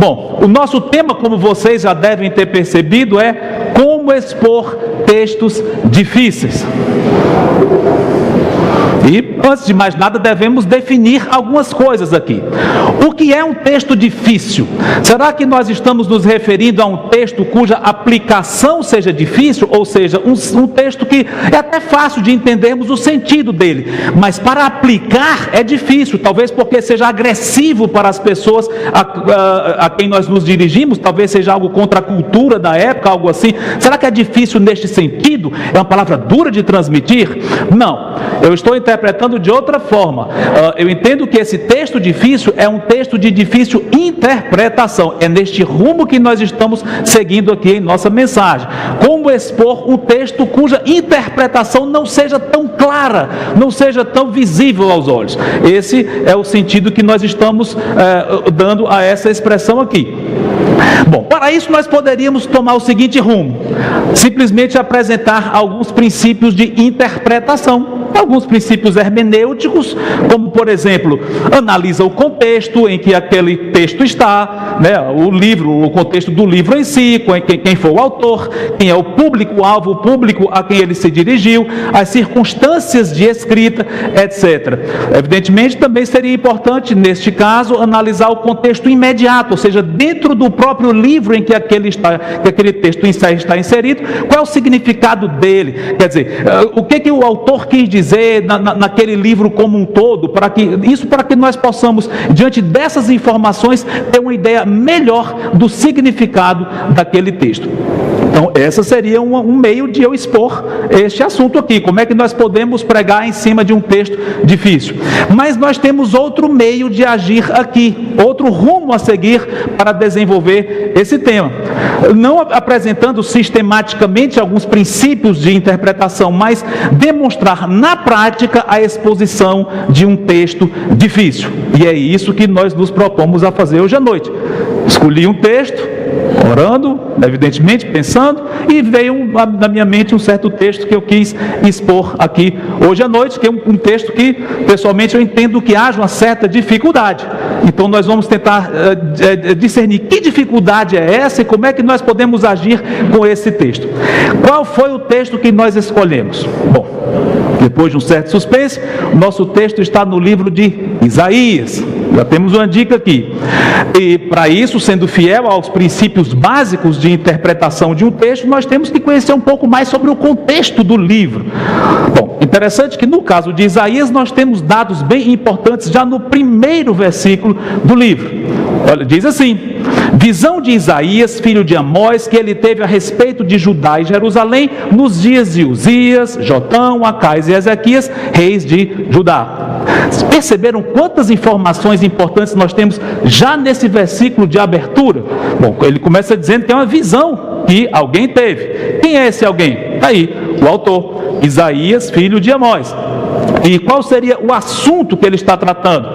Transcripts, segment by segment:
Bom, o nosso tema, como vocês já devem ter percebido, é como expor textos difíceis. E, antes de mais nada, devemos definir algumas coisas aqui. O que é um texto difícil? Será que nós estamos nos referindo a um texto cuja aplicação seja difícil? Ou seja, um texto que é até fácil de entendermos o sentido dele, mas para aplicar é difícil, talvez porque seja agressivo para as pessoas a quem nós nos dirigimos, talvez seja algo contra a cultura da época, algo assim. Será que é difícil neste sentido? É uma palavra dura de transmitir? Não, eu estou interpretando de outra forma. Eu entendo que esse texto difícil é um texto de difícil interpretação. É neste rumo que nós estamos seguindo aqui em nossa mensagem. Como expor um texto cuja interpretação não seja tão clara, não seja tão visível aos olhos. Esse é o sentido que nós estamos dando a essa expressão aqui. Bom, para isso nós poderíamos tomar o seguinte rumo: simplesmente apresentar alguns princípios de interpretação, alguns princípios hermenêuticos, como por exemplo, analisa o contexto em que aquele texto está, né, o contexto do livro em si, quem foi o autor, quem é o público-alvo, o público a quem ele se dirigiu, as circunstâncias de escrita, etc. Evidentemente, também seria importante, neste caso, analisar o contexto imediato, ou seja, dentro do próprio livro em que aquele texto está inserido, qual é o significado dele, quer dizer, o que o autor quis dizer naquele livro como um todo, para que nós possamos, diante dessas informações, ter uma ideia melhor do significado daquele texto. Então, essa seria um meio de eu expor este assunto aqui, como é que nós podemos pregar em cima de um texto difícil. Mas nós temos outro meio de agir aqui, outro rumo a seguir para desenvolver esse tema. Não apresentando sistematicamente alguns princípios de interpretação, mas demonstrar na prática a exposição de um texto difícil. E é isso que nós nos propomos a fazer hoje à noite. Escolhi um texto, orando, evidentemente, pensando, e veio na minha mente um certo texto que eu quis expor aqui hoje à noite, que é um texto que, pessoalmente, eu entendo que haja uma certa dificuldade. Então, nós vamos tentar discernir que dificuldade é essa e como é que nós podemos agir com esse texto. Qual foi o texto que nós escolhemos? Bom, depois de um certo suspense, o nosso texto está no livro de Isaías. Já temos uma dica aqui. E para isso, sendo fiel aos princípios básicos de interpretação de um texto, nós temos que conhecer um pouco mais sobre o contexto do livro. Bom, interessante que no caso de Isaías nós temos dados bem importantes já no primeiro versículo do livro. Olha, diz assim: visão de Isaías, filho de Amós, que ele teve a respeito de Judá e Jerusalém nos dias de Uzias, Jotão, Acais e Ezequias, reis de Judá. Perceberam quantas informações importantes nós temos já nesse versículo de abertura? Bom, ele começa dizendo que é uma visão que alguém teve. Quem é esse alguém? Está aí, o autor, Isaías, filho de Amós. E qual seria o assunto que ele está tratando?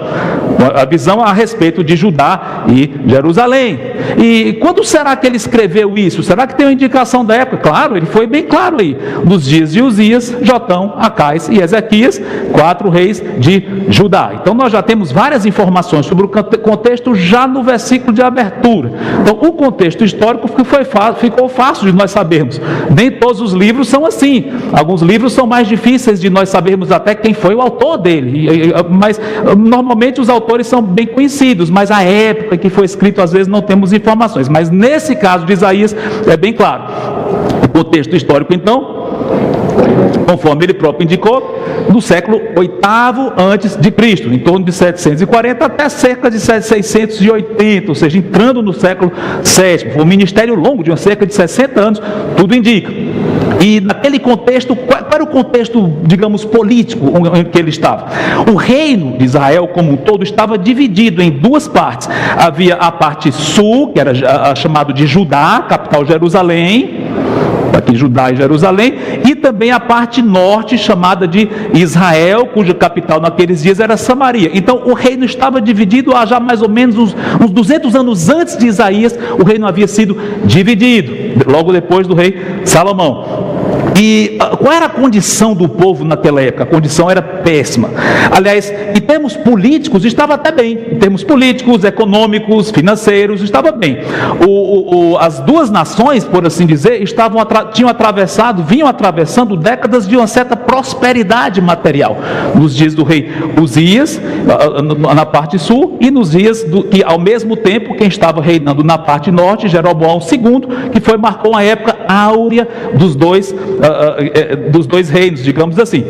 A visão a respeito de Judá e Jerusalém. E quando será que ele escreveu isso? Será que tem uma indicação da época? Claro, ele foi bem claro aí. Nos dias de Uzias, Jotão, Acais e Ezequias, 4 reis de Judá. Então nós já temos várias informações sobre o contexto já no versículo de abertura. Então o contexto histórico ficou fácil de nós sabermos. Nem todos os livros são assim. Alguns livros são mais difíceis de nós sabermos até quem foi o autor dele. Mas normalmente os autores são bem conhecidos, mas a época em que foi escrito às vezes não temos informações. Mas nesse caso de Isaías é bem claro. O contexto histórico, então, conforme ele próprio indicou, no século VIII antes de Cristo, em torno de 740 até cerca de 680, ou seja, entrando no século VII. Foi um ministério longo de cerca de 60 anos, tudo indica. E naquele contexto, qual era o contexto, digamos, político em que ele estava? O reino de Israel como um todo estava dividido em duas partes. Havia a parte sul, que era chamado de Judá, capital Jerusalém, aqui Judá e Jerusalém, e também a parte norte, chamada de Israel, cuja capital naqueles dias era Samaria. Então o reino estava dividido há já mais ou menos uns 200 anos antes de Isaías. O reino havia sido dividido, logo depois do rei Salomão. E qual era a condição do povo naquela época? A condição era péssima. Aliás, em termos políticos, estava até bem. Em termos políticos, econômicos, financeiros, estava bem. As duas nações, por assim dizer, vinham atravessando décadas de uma certa prosperidade material. Nos dias do rei Uzias, na parte sul, e nos dias que, ao mesmo tempo, quem estava reinando na parte norte, Jeroboão II, que marcou uma época áurea dos dois reinos, digamos assim.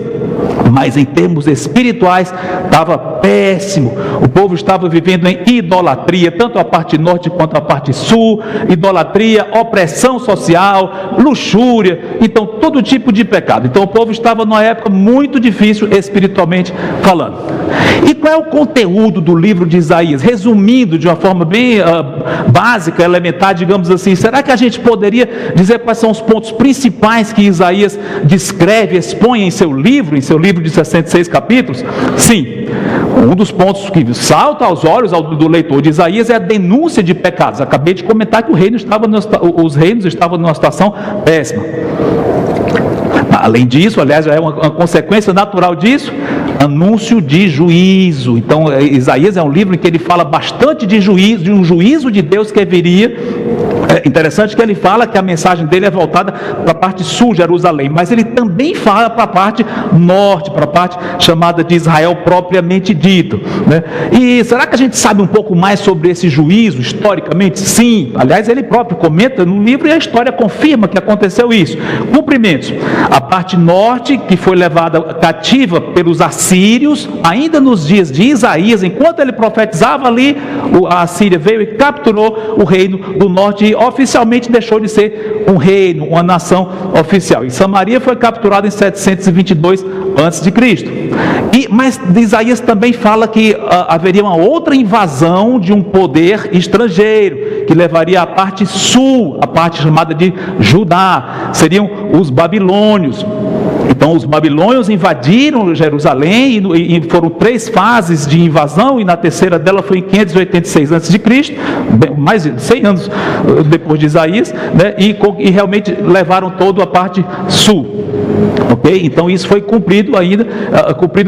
Mas em termos espirituais estava péssimo. O povo estava vivendo em idolatria, tanto a parte norte quanto a parte sul. Idolatria, opressão social, luxúria, então todo tipo de pecado. Então o povo estava numa época muito difícil espiritualmente falando. E qual é o conteúdo do livro de Isaías? Resumindo de uma forma bem básica, elementar, digamos assim, será que a gente poderia dizer quais são os pontos principais que Isaías descreve, expõe em seu livro de 66 capítulos? Sim, um dos pontos que salta aos olhos do leitor de Isaías é a denúncia de pecados. Acabei de comentar que os reinos estavam numa situação péssima. Além disso, aliás, já é uma consequência natural disso, anúncio de juízo. Então, Isaías é um livro em que ele fala bastante de juízo, de um juízo de Deus que viria. É interessante que ele fala que a mensagem dele é voltada para a parte sul, Jerusalém, mas ele também fala para a parte norte, para a parte chamada de Israel propriamente dito, né? E será que a gente sabe um pouco mais sobre esse juízo historicamente? Sim, aliás, ele próprio comenta no livro e a história confirma que aconteceu isso. Cumprimentos: a parte norte, que foi levada cativa pelos assírios, ainda nos dias de Isaías, enquanto ele profetizava ali, a Assíria veio e capturou o reino do norte e oficialmente deixou de ser um reino, uma nação oficial. E Samaria foi capturada em 722 a.C. Mas Isaías também fala que haveria uma outra invasão de um poder estrangeiro, que levaria à parte sul, a parte chamada de Judá, seriam os babilônios. Então os babilônios invadiram Jerusalém e foram 3 fases de invasão, e na terceira dela foi em 586 a.C., mais de 100 anos depois de Isaías, né? E realmente levaram toda a parte sul. Ok? Então isso foi cumprido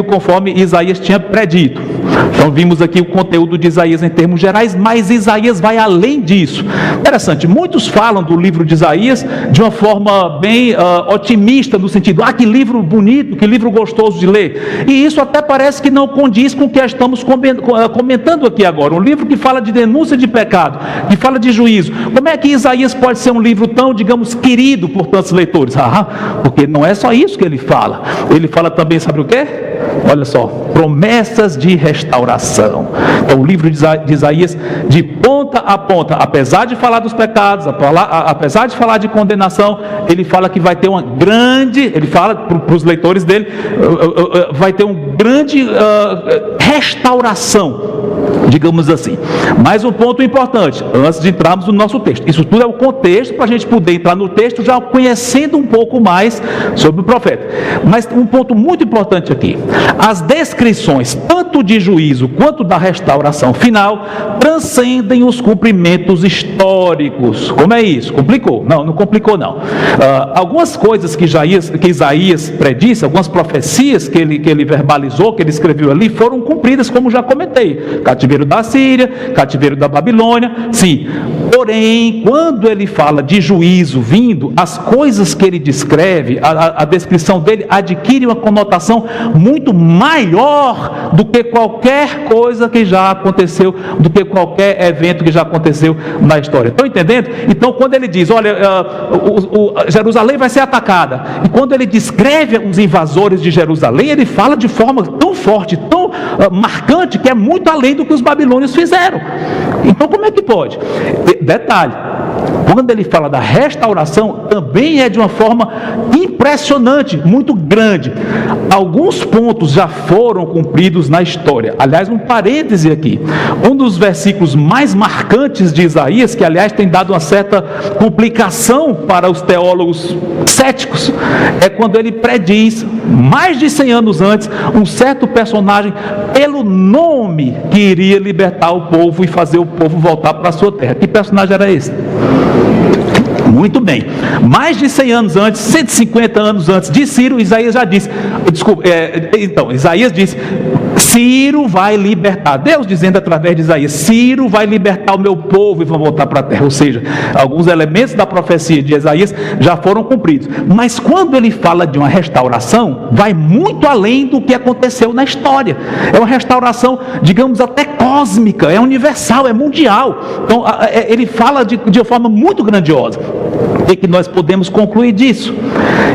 conforme Isaías tinha predito. Então vimos aqui o conteúdo de Isaías em termos gerais, mas Isaías vai além disso. Interessante, muitos falam do livro de Isaías de uma forma bem otimista, no sentido, que livro bonito, que livro gostoso de ler. E isso até parece que não condiz com o que estamos comentando aqui agora. Um livro que fala de denúncia de pecado, que fala de juízo. Como é que Isaías pode ser um livro tão, digamos, querido por tantos leitores? Porque não é só isso que ele fala. Ele fala também, sabe o quê? Olha só, promessas de restauração. Então o livro de Isaías, de ponta a ponta, apesar de falar dos pecados, apesar de falar de condenação, ele fala que vai ter uma grande, ele fala para os leitores dele, vai ter uma grande restauração, digamos assim. Mais um ponto importante, antes de entrarmos no nosso texto. Isso tudo é o contexto para a gente poder entrar no texto já conhecendo um pouco mais sobre o profeta. Mas um ponto muito importante aqui: as descrições, tanto de juízo quanto da restauração final, transcendem os cumprimentos históricos. Como é isso? Complicou? Não, não complicou não. Algumas coisas que Isaías predisse, algumas profecias que ele verbalizou, que ele escreveu ali, foram cumpridas, como já comentei. Cativeiro da Síria, cativeiro da Babilônia, sim. Porém, quando ele fala de juízo vindo, as coisas que ele descreve, a descrição dele adquire uma conotação muito maior do que qualquer coisa que já aconteceu, do que qualquer evento que já aconteceu na história. Estão entendendo? Então, quando ele diz, olha, Jerusalém vai ser atacada, e quando ele descreve os invasores de Jerusalém, ele fala de forma tão forte, tão marcante, que é muito além do que os babilônios fizeram. Então, como é que pode? Detalhe: quando ele fala da restauração, também é de uma forma impressionante, muito grande. Alguns pontos já foram cumpridos na história. Aliás, um parêntese aqui: um dos versículos mais marcantes de Isaías, que aliás tem dado uma certa complicação para os teólogos céticos, é quando ele prediz, mais de 100 anos antes, um certo personagem pelo nome que iria libertar o povo e fazer o povo voltar para a sua terra. Que personagem era esse? Muito bem. Mais de 100 anos antes, 150 anos antes de Ciro, Isaías já disse, Isaías disse, Ciro vai libertar, Deus dizendo através de Isaías, Ciro vai libertar o meu povo e vão voltar para a terra. Ou seja, alguns elementos da profecia de Isaías já foram cumpridos. Mas quando ele fala de uma restauração, vai muito além do que aconteceu na história. É uma restauração, digamos, até cósmica, é universal, é mundial. Então ele fala de uma forma muito grandiosa. O que nós podemos concluir disso?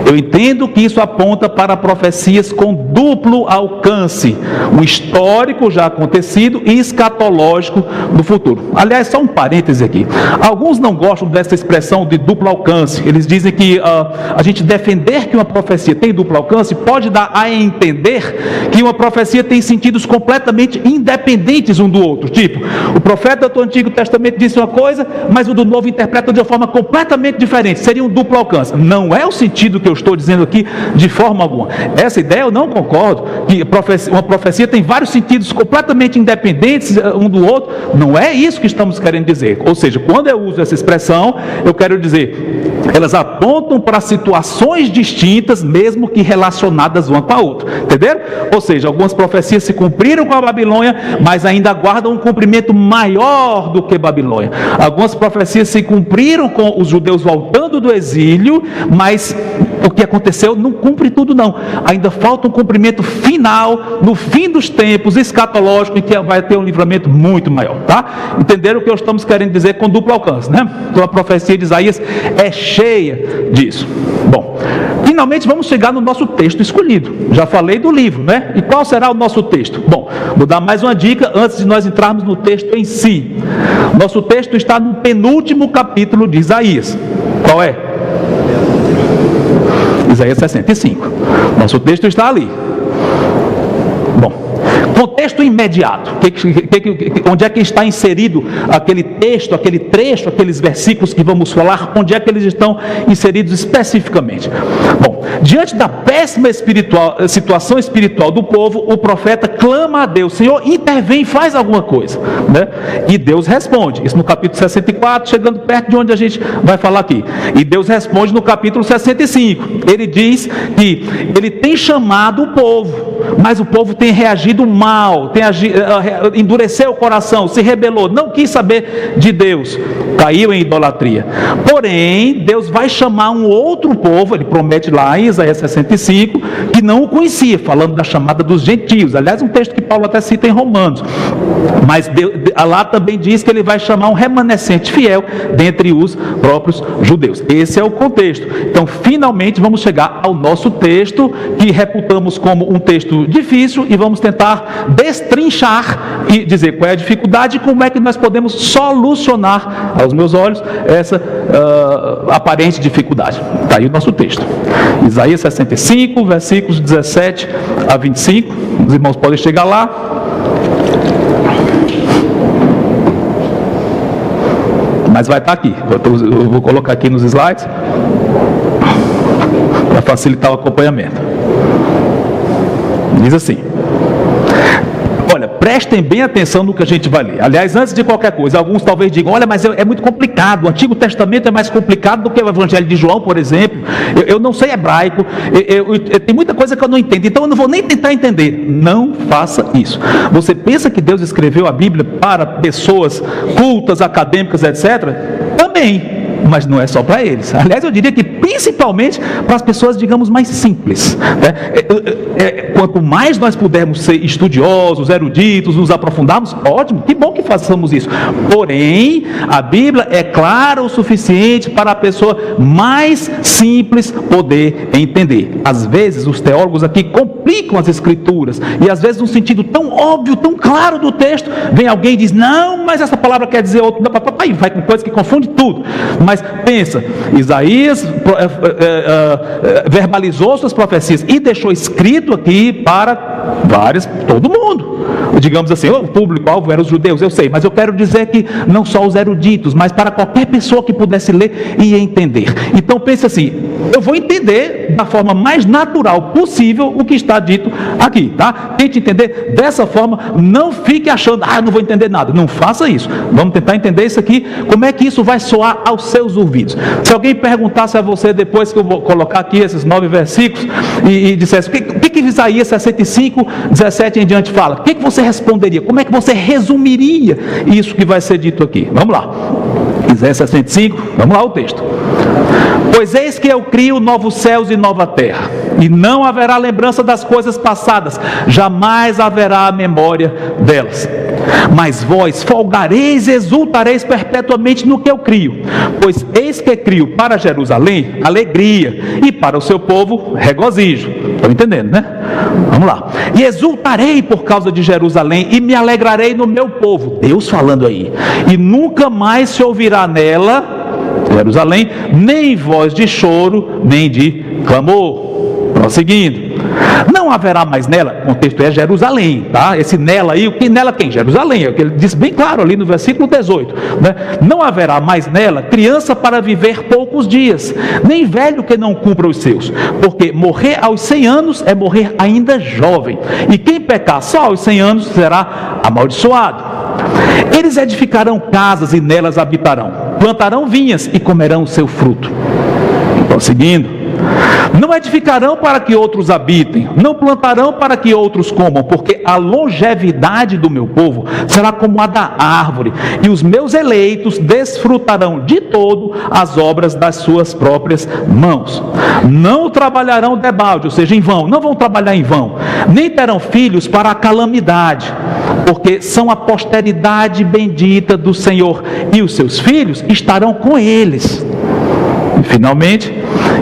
Eu entendo que isso aponta para profecias com duplo alcance, um histórico já acontecido e escatológico do futuro. Aliás, só um parêntese aqui. Alguns não gostam dessa expressão de duplo alcance. Eles dizem que a gente defender que uma profecia tem duplo alcance pode dar a entender que uma profecia tem sentidos completamente independentes um do outro. Tipo, o profeta do Antigo Testamento disse uma coisa, mas o do Novo interpreta de uma forma completamente diferente. Seria um duplo alcance. Não é o sentido que eu estou dizendo aqui de forma alguma. Essa ideia eu não concordo, que uma profecia tem vários sentidos completamente independentes um do outro. Não é isso que estamos querendo dizer. Ou seja, quando eu uso essa expressão, eu quero dizer, elas apontam para situações distintas, mesmo que relacionadas uma com a outra. Entenderam? Ou seja, algumas profecias se cumpriram com a Babilônia, mas ainda aguardam um cumprimento maior do que Babilônia. Algumas profecias se cumpriram com os judeus voltando do exílio, mas o que aconteceu não cumpre tudo não. Ainda falta um cumprimento final, no fim dos tempos, escatológico, em que vai ter um livramento muito maior, tá? Entenderam o que nós estamos querendo dizer com duplo alcance, né? Então a profecia de Isaías é cheia disso. Bom, finalmente vamos chegar no nosso texto escolhido. Já falei do livro, né? E qual será o nosso texto? Bom, vou dar mais uma dica antes de nós entrarmos no texto em si. Nosso texto está no penúltimo capítulo de Isaías. Qual é? Isaías 65. Nosso texto está ali. Bom, contexto imediato. Onde é que está inserido aquele texto, aquele trecho, aqueles versículos que vamos falar? Onde é que eles estão inseridos especificamente? Bom, diante da péssima situação espiritual do povo, o profeta clama a Deus: Senhor, intervém, faz alguma coisa, né? E Deus responde. Isso no capítulo 64, chegando perto de onde a gente vai falar aqui. E Deus responde no capítulo 65. Ele diz que ele tem chamado o povo, mas o povo tem reagido mal, endureceu o coração, se rebelou, não quis saber de Deus, caiu em idolatria. Porém, Deus vai chamar um outro povo, ele promete lá em Isaías 65, que não o conhecia, falando da chamada dos gentios. Aliás, um texto que Paulo até cita em Romanos. Mas lá também diz que ele vai chamar um remanescente fiel dentre os próprios judeus. Esse é o contexto. Então, finalmente, vamos chegar ao nosso texto, que reputamos como um texto difícil, e vamos tentar destrinchar e dizer qual é a dificuldade e como é que nós podemos solucionar, aos meus olhos, essa aparente dificuldade. Está aí o nosso texto. Isaías 65, versículos 17 a 25. Os irmãos podem chegar lá. Mas vai estar aqui. Eu vou colocar aqui nos slides para facilitar o acompanhamento. Diz assim: olha, prestem bem atenção no que a gente vai ler. Aliás, antes de qualquer coisa, alguns talvez digam: olha, mas é muito complicado, o Antigo Testamento é mais complicado do que o Evangelho de João, por exemplo. Eu não sei hebraico, tem muita coisa que eu não entendo, então eu não vou nem tentar entender. Não faça isso. Você pensa que Deus escreveu a Bíblia para pessoas cultas, acadêmicas, etc.? Também. Mas não é só para eles. Aliás, eu diria que principalmente para as pessoas, digamos, mais simples, né? Quanto mais nós pudermos ser estudiosos, eruditos, nos aprofundarmos, ótimo, que bom que façamos isso. Porém, a Bíblia é clara o suficiente para a pessoa mais simples poder entender. Às vezes, os teólogos aqui complicam as escrituras, e às vezes, num sentido tão óbvio, tão claro do texto, vem alguém e diz: não, mas essa palavra quer dizer outro, e vai com coisa que confunde tudo. Mas pensa, Isaías verbalizou suas profecias e deixou escrito aqui para todo mundo. digamos assim, o público-alvo eram os judeus, eu sei, mas eu quero dizer que não só os eruditos, mas para qualquer pessoa que pudesse ler e entender. Então pense assim, eu vou entender da forma mais natural possível o que está dito aqui, tá? Tente entender dessa forma, não fique achando, não vou entender nada, não faça isso. Vamos tentar entender isso aqui, como é que isso vai soar aos seus ouvidos. Se alguém perguntasse a você, depois que eu vou colocar aqui esses 9 versículos, e dissesse, o que Isaías 65, 17 em diante fala? O que você responderia? Como é que você resumiria isso que vai ser dito aqui? Vamos lá, Isaías 65, vamos lá o texto. Pois eis que eu crio novos céus e nova terra, e não haverá lembrança das coisas passadas, jamais haverá memória delas. Mas vós folgareis e exultareis perpetuamente no que eu crio, pois eis que crio para Jerusalém alegria, e para o seu povo regozijo. Estão entendendo, né? Vamos lá. E exultarei por causa de Jerusalém, e me alegrarei no meu povo. Deus falando aí. E nunca mais se ouvirá nela, Jerusalém, nem voz de choro, nem de clamor. Prosseguindo. Não haverá mais nela, o contexto é Jerusalém, tá? Esse nela aí, nela quem? Jerusalém, é o que ele diz bem claro ali no versículo 18, né? Não haverá mais nela criança para viver poucos dias, nem velho que não cumpra os seus, porque morrer aos 100 anos é morrer ainda jovem, e quem pecar só aos 100 anos será amaldiçoado. Eles edificarão casas e nelas habitarão, plantarão vinhas e comerão o seu fruto. Prosseguindo. Não edificarão para que outros habitem, não plantarão para que outros comam, porque a longevidade do meu povo será como a da árvore, e os meus eleitos desfrutarão de todo as obras das suas próprias mãos. Não trabalharão debalde, ou seja, em vão, não vão trabalhar em vão, nem terão filhos para a calamidade, porque são a posteridade bendita do Senhor, e os seus filhos estarão com eles. E finalmente,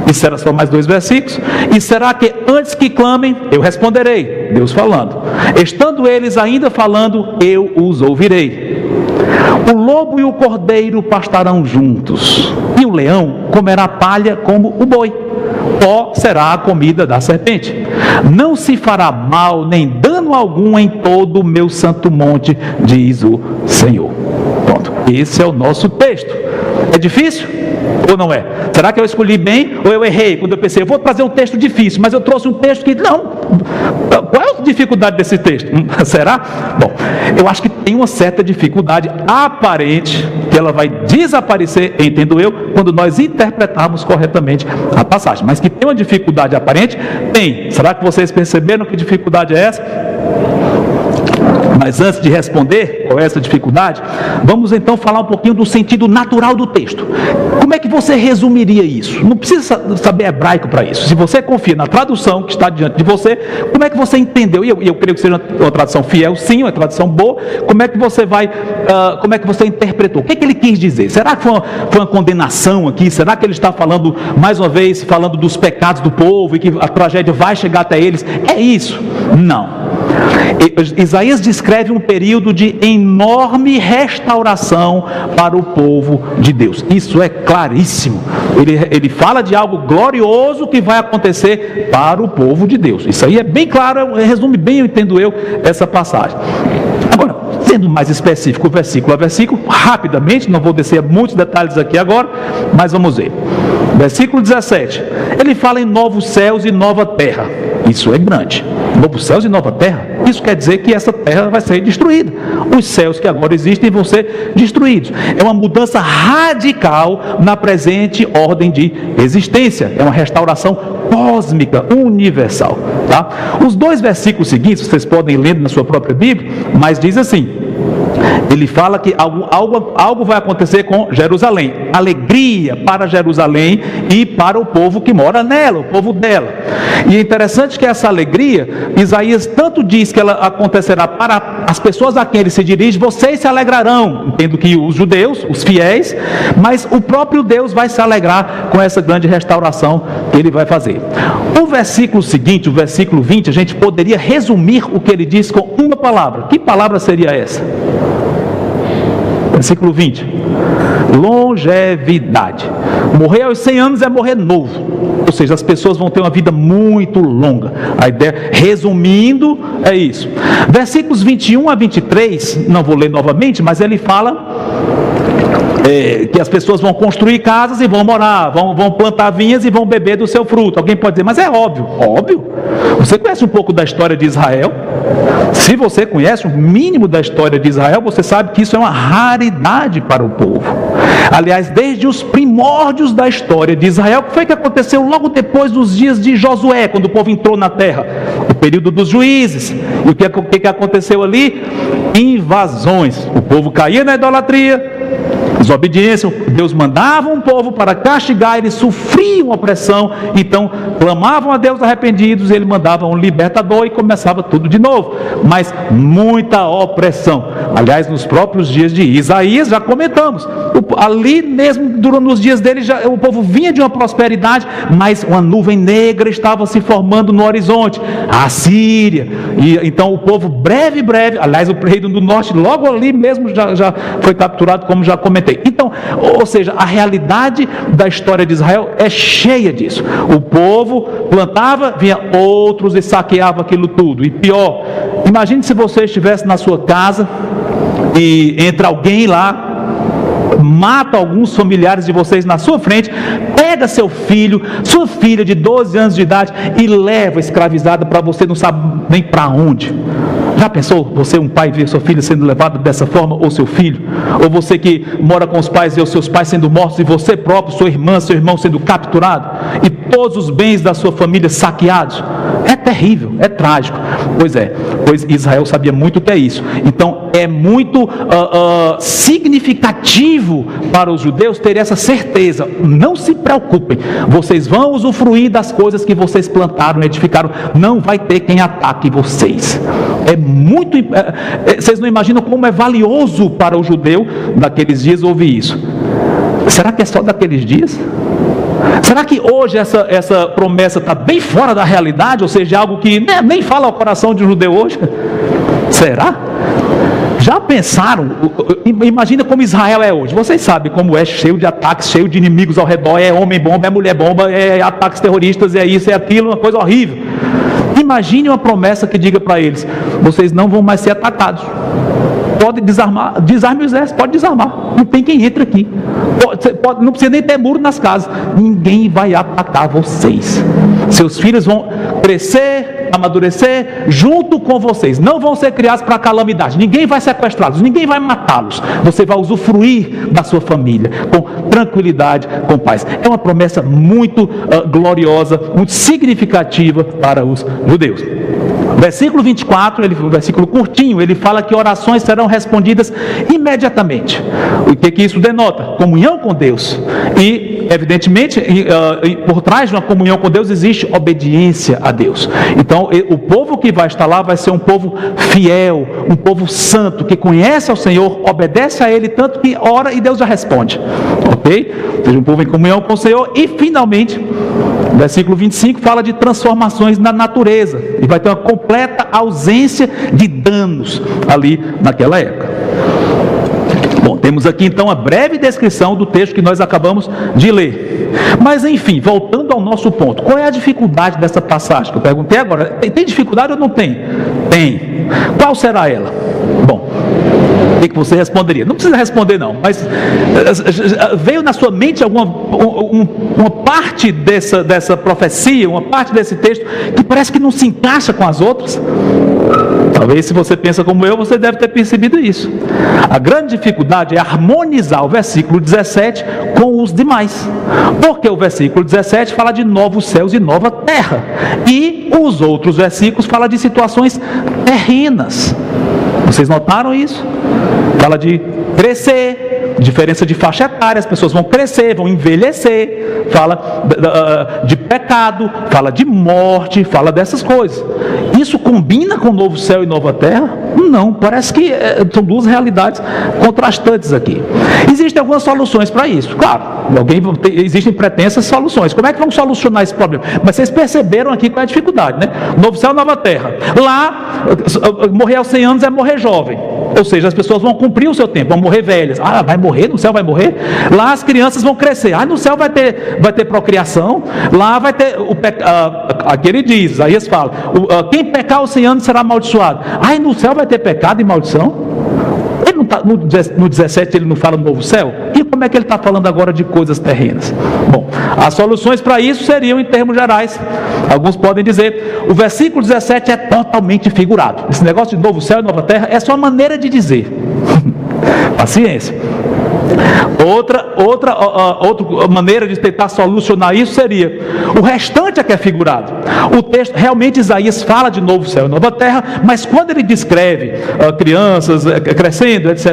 isso era só mais 2 versículos. E será que antes que clamem, eu responderei, Deus falando. Estando eles ainda falando, eu os ouvirei. O lobo e o cordeiro pastarão juntos, e o leão comerá palha como o boi. Pó será a comida da serpente. Não se fará mal nem dano algum em todo o meu santo monte, diz o Senhor. Pronto, esse é o nosso texto. É difícil? Ou não é? Será que eu escolhi bem ou eu errei? Quando eu pensei, eu vou trazer um texto difícil, mas eu trouxe um texto que, não, qual é a dificuldade desse texto? Será? Bom, eu acho que tem uma certa dificuldade aparente, que ela vai desaparecer, entendo eu, quando nós interpretarmos corretamente a passagem. Mas que tem uma dificuldade aparente? Tem. Será que vocês perceberam que dificuldade é essa? Mas antes de responder qual é essa dificuldade, vamos então falar um pouquinho do sentido natural do texto. Como é que você resumiria isso? Não precisa saber hebraico para isso. Se você confia na tradução que está diante de você, como é que você entendeu? E eu creio que seja uma tradução fiel, sim, uma tradução boa. Como é que você como é que você interpretou? O que ele quis dizer? Será que foi uma condenação aqui? Será que ele está falando, mais uma vez, falando dos pecados do povo e que a tragédia vai chegar até eles? É isso? Não. Isaías descreve um período de enorme restauração para o povo de Deus. Isso é claríssimo. Ele fala de algo glorioso que vai acontecer para o povo de Deus. Isso aí é bem claro, resume bem, entendo eu, essa passagem. Agora, sendo mais específico, versículo a versículo, rapidamente, não vou descer muitos detalhes aqui agora, mas vamos ver. Versículo 17, ele fala em novos céus e nova terra. Isso é grande. Novos céus e nova terra. Isso quer dizer que essa terra vai ser destruída. Os céus que agora existem vão ser destruídos. É uma mudança radical na presente ordem de existência. É uma restauração cósmica, universal. Tá? Os 2 versículos seguintes, vocês podem ler na sua própria Bíblia, mas diz assim: ele fala que algo vai acontecer com Jerusalém. Alegria para Jerusalém e para o povo que mora nela, o povo dela. E é interessante que essa alegria, Isaías tanto diz que ela acontecerá para as pessoas a quem ele se dirige, vocês se alegrarão. Entendo que os judeus, os fiéis, mas o próprio Deus vai se alegrar com essa grande restauração que ele vai fazer. O versículo seguinte, o versículo 20, a gente poderia resumir o que ele diz com uma palavra. Que palavra seria essa? Versículo 20. Longevidade. Morrer aos 100 anos é morrer novo. Ou seja, as pessoas vão ter uma vida muito longa. A ideia, resumindo, é isso. Versículos 21 a 23, não vou ler novamente, mas ele fala que as pessoas vão construir casas e vão morar, vão plantar vinhas e vão beber do seu fruto. Alguém pode dizer, mas é óbvio. Óbvio. Você conhece um pouco da história de Israel? Se você conhece o mínimo da história de Israel, você sabe que isso é uma raridade para o povo. Aliás, desde os primórdios da história de Israel, o que foi que aconteceu logo depois dos dias de Josué, quando o povo entrou na terra? O período dos juízes. E o que aconteceu ali? Invasões. O povo caía na idolatria, desobediência. Deus mandava um povo para castigar, eles sofriam opressão, então clamavam a Deus arrependidos, ele mandava um libertador e começava tudo de novo, mas muita opressão. Aliás, nos próprios dias de Isaías, já comentamos, ali mesmo, durante os dias dele, o povo vinha de uma prosperidade, mas uma nuvem negra estava se formando no horizonte, a Síria, e então o povo breve, aliás, o reino do norte logo ali mesmo já foi capturado, como já comentei. Então, ou seja, a realidade da história de Israel é cheia disso. O povo plantava, vinha outros e saqueava aquilo tudo. E pior, imagine se você estivesse na sua casa e entra alguém lá, mata alguns familiares de vocês na sua frente, pega seu filho, sua filha de 12 anos de idade e leva escravizada para você não sabe nem para onde. Já pensou você, um pai, ver sua filha sendo levada dessa forma, ou seu filho? Ou você que mora com os pais, ver os seus pais sendo mortos, e você próprio, sua irmã, seu irmão sendo capturado, e todos os bens da sua família saqueados? É terrível, é trágico. Pois Israel sabia muito o que é isso. Então é muito significativo para os judeus ter essa certeza. Não se preocupem, vocês vão usufruir das coisas que vocês plantaram, edificaram. Não vai ter quem ataque vocês. Vocês não imaginam como é valioso para o judeu daqueles dias ouvir isso. Será que é só daqueles dias? Será que hoje essa promessa está bem fora da realidade? Ou seja, algo que nem fala ao coração de um judeu hoje? Será? Já pensaram? Imagina como Israel é hoje. Vocês sabem como é, cheio de ataques, cheio de inimigos ao redor. É homem bomba, é mulher bomba, é ataques terroristas, é isso, é aquilo, uma coisa horrível. Imagine uma promessa que diga para eles: vocês não vão mais ser atacados. Pode desarmar, desarme o exército, pode desarmar. Não tem quem entre aqui. Não precisa nem ter muro nas casas. Ninguém vai atacar vocês. Seus filhos vão crescer, amadurecer junto com vocês. Não vão ser criados para calamidade. Ninguém vai sequestrá-los, ninguém vai matá-los. Você vai usufruir da sua família com tranquilidade, com paz. É uma promessa muito gloriosa, muito significativa para os judeus. Versículo 24, um versículo curtinho, ele fala que orações serão respondidas imediatamente. O que isso denota? Comunhão com Deus. E, evidentemente, por trás de uma comunhão com Deus existe obediência a Deus. Então, o povo que vai estar lá vai ser um povo fiel, um povo santo, que conhece ao Senhor, obedece a Ele, tanto que ora e Deus já responde. Ok? Ou seja, um povo em comunhão com o Senhor. E, finalmente, versículo 25 fala de transformações na natureza. E vai ter uma completa ausência de danos ali naquela época. Bom, temos aqui então a breve descrição do texto que nós acabamos de ler. Mas enfim, voltando ao nosso ponto, qual é a dificuldade dessa passagem que eu perguntei agora? Tem dificuldade ou não tem? Tem. Qual será ela? Bom, o que você responderia? Não precisa responder não, mas veio na sua mente uma parte dessa profecia, uma parte desse texto que parece que não se encaixa com as outras? Talvez, se você pensa como eu, você deve ter percebido isso. A grande dificuldade é harmonizar o versículo 17 com os demais, porque o versículo 17 fala de novos céus e nova terra, e os outros versículos falam de situações terrenas. Vocês notaram isso? Fala de crescer, diferença de faixa etária, as pessoas vão crescer, vão envelhecer, fala de pecado, fala de morte, fala dessas coisas. Isso combina com o novo céu e nova terra? Não, parece que são duas realidades contrastantes aqui. Existem algumas soluções para isso, claro, existem pretensas soluções. Como é que vamos solucionar esse problema? Mas vocês perceberam aqui qual é a dificuldade, né? Novo céu, nova terra. Lá, morrer aos 100 anos é morrer jovem. Ou seja, as pessoas vão cumprir o seu tempo, vão morrer velhas. Ah, vai morrer? No céu vai morrer? Lá as crianças vão crescer. Ah, no céu vai ter procriação. Lá vai ter aqui ele diz, Isaías fala, quem pecar aos 100 anos será amaldiçoado. Ah, e no céu vai ter pecado e maldição? Ele não tá, no 17 ele não fala do novo céu? E como é que ele está falando agora de coisas terrenas? Bom, as soluções para isso seriam em termos gerais. Alguns podem dizer, o versículo 17 é totalmente figurado. Esse negócio de novo céu e nova terra é só maneira de dizer. Paciência. Outra maneira de tentar solucionar isso seria, o restante é que é figurado. O texto, realmente Isaías fala de novo céu e nova terra, mas quando ele descreve crianças crescendo, etc,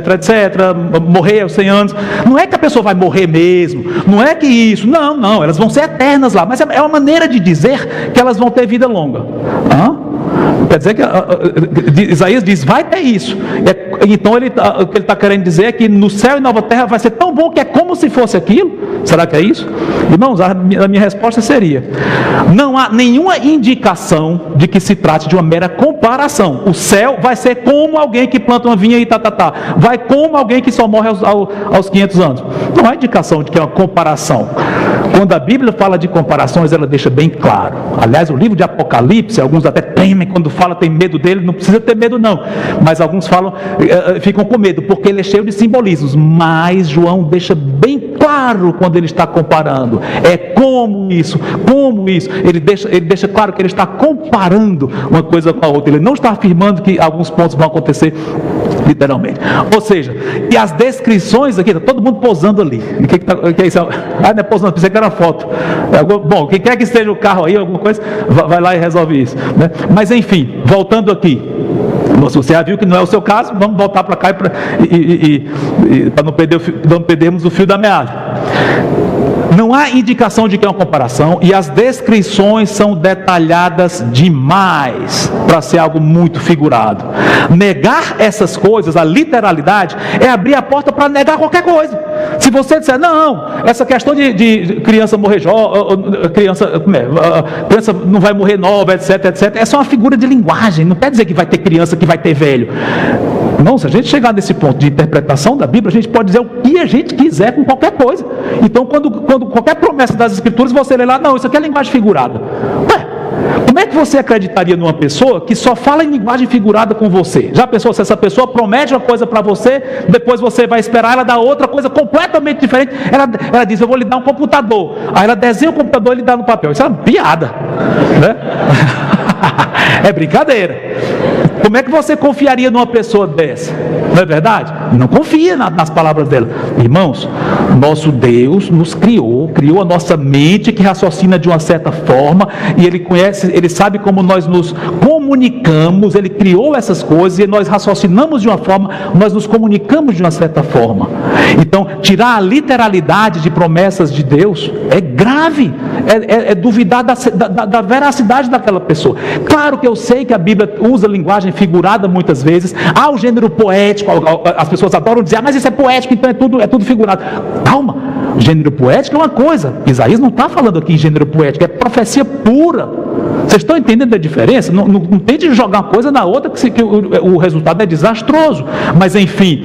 morrer aos 100 anos, não é que a pessoa vai morrer mesmo, não é que isso, não, elas vão ser eternas lá, mas é uma maneira de dizer que elas vão ter vida longa. Quer dizer que Isaías diz, vai ter isso. Então o que ele está querendo dizer é que no céu e nova terra vai ser tão bom que é como se fosse aquilo. Será que é isso? Irmãos, a minha resposta seria, não há nenhuma indicação de que se trate de uma mera comparação. O céu vai ser como alguém que planta uma vinha e vai como alguém que só morre aos 500 anos. Não há indicação de que é uma comparação. Quando a Bíblia fala de comparações, ela deixa bem claro. Aliás, o livro de Apocalipse, alguns até temem quando fala, tem medo dele, não precisa ter medo não, mas alguns ficam com medo, porque ele é cheio de simbolismos, mas João deixa bem claro quando ele está comparando, é como isso, ele deixa claro que ele está comparando uma coisa com a outra, ele não está afirmando que alguns pontos vão acontecer literalmente, ou seja, e as descrições aqui, está todo mundo posando ali, o que é isso? Ah, não é posando, pensei que era foto, bom, quem quer que esteja o carro aí, alguma coisa, vai lá e resolve isso, né? Mas enfim, voltando aqui, você já viu que não é o seu caso, vamos voltar para cá para não perdermos o fio da meada. Não há indicação de que é uma comparação e as descrições são detalhadas demais para ser algo muito figurado. Negar essas coisas, a literalidade, é abrir a porta para negar qualquer coisa. Se você disser, não, essa questão de criança morrer criança não vai morrer nova, etc, é só uma figura de linguagem, não quer dizer que vai ter criança, que vai ter velho. Não, se a gente chegar nesse ponto de interpretação da Bíblia, a gente pode dizer o que a gente quiser com qualquer coisa. Então, quando qualquer promessa das Escrituras, você lê lá, não, isso aqui é linguagem figurada. Ué, como é que você acreditaria numa pessoa que só fala em linguagem figurada com você? Já pensou se essa pessoa promete uma coisa para você, depois você vai esperar ela dar outra coisa completamente diferente? Ela diz, eu vou lhe dar um computador. Aí ela desenha o computador e lhe dá no papel. Isso é uma piada, né? É brincadeira. Como é que você confiaria numa pessoa dessa? Não é verdade? Não confia nas palavras dela. Irmãos, nosso Deus nos criou a nossa mente que raciocina de uma certa forma, e Ele sabe como nós nos comunicamos, Ele criou essas coisas e nós raciocinamos de uma forma, nós nos comunicamos de uma certa forma. Então, tirar a literalidade de promessas de Deus é grave, é duvidar da veracidade daquela pessoa. Claro que eu sei que a Bíblia usa linguagem figurada muitas vezes, há o gênero poético, as pessoas adoram dizer, mas isso é poético, então é tudo figurado. Calma, gênero poético é uma coisa, Isaías não está falando aqui em gênero poético, é profecia pura. Vocês estão entendendo a diferença? Não tente jogar uma coisa na outra, que o resultado é desastroso. Mas enfim,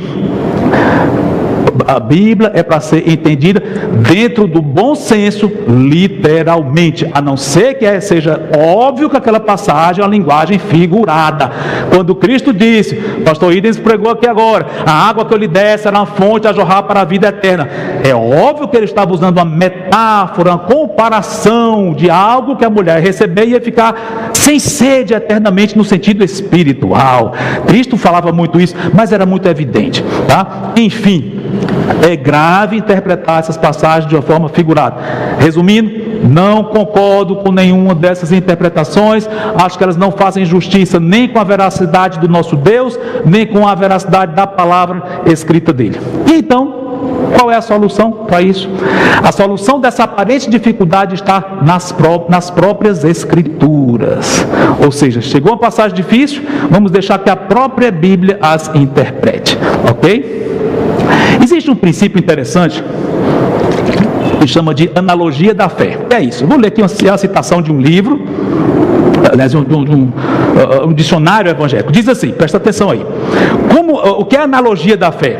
a Bíblia é para ser entendida dentro do bom senso, literalmente, a não ser que seja óbvio que aquela passagem é uma linguagem figurada. Quando Cristo disse, pastor Idens pregou aqui agora, a água que eu lhe der será uma fonte a jorrar para a vida eterna, é óbvio que ele estava usando uma metáfora, uma comparação de algo que a mulher receber e ia ficar sem sede eternamente no sentido espiritual. Cristo falava muito isso, mas era muito evidente, tá? Enfim, é grave interpretar essas passagens de uma forma figurada. Resumindo, não concordo com nenhuma dessas interpretações, acho que elas não fazem justiça nem com a veracidade do nosso Deus, nem com a veracidade da palavra escrita dele. E então, qual é a solução para isso? A solução dessa aparente dificuldade está nas próprias Escrituras. Ou seja, chegou uma passagem difícil, vamos deixar que a própria Bíblia as interprete, ok? Existe um princípio interessante que chama de analogia da fé. É isso, eu vou ler aqui uma citação de um livro, aliás, um dicionário evangélico. Diz assim, presta atenção aí. O que é a analogia da fé?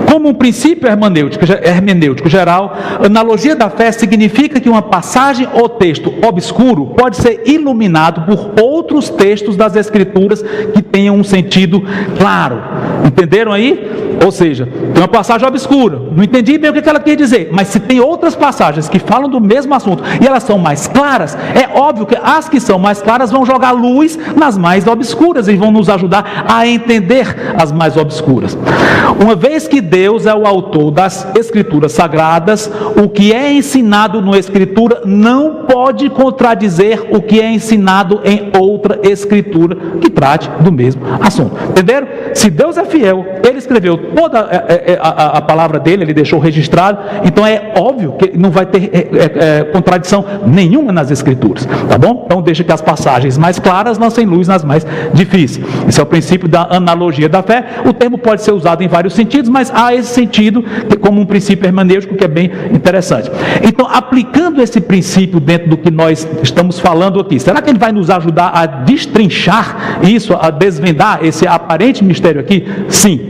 Como um princípio hermenêutico geral, analogia da fé significa que uma passagem ou texto obscuro pode ser iluminado por outros textos das Escrituras que tenham um sentido claro. Entenderam aí? Ou seja, tem uma passagem obscura, não entendi bem o que ela quer dizer, mas se tem outras passagens que falam do mesmo assunto e elas são mais claras, é óbvio que as que são mais claras vão jogar luz nas mais obscuras e vão nos ajudar a entender as mais obscuras. Uma vez que Deus é o autor das Escrituras Sagradas, o que é ensinado na Escritura não pode contradizer o que é ensinado em outra Escritura que trate do mesmo assunto. Entenderam? Se Deus é fiel, Ele escreveu toda a palavra dele, Ele deixou registrado, então é óbvio que não vai ter contradição nenhuma nas Escrituras, tá bom? Então deixa que as passagens mais claras lancem luz nas mais difíceis. Esse é o princípio da analogia da fé. O termo pode ser usado em vários sentidos, mas há esse sentido como um princípio hermenêutico que é bem interessante. Então, aplicando esse princípio dentro do que nós estamos falando aqui, será que ele vai nos ajudar a destrinchar isso, a desvendar esse aparente mistério aqui? Sim.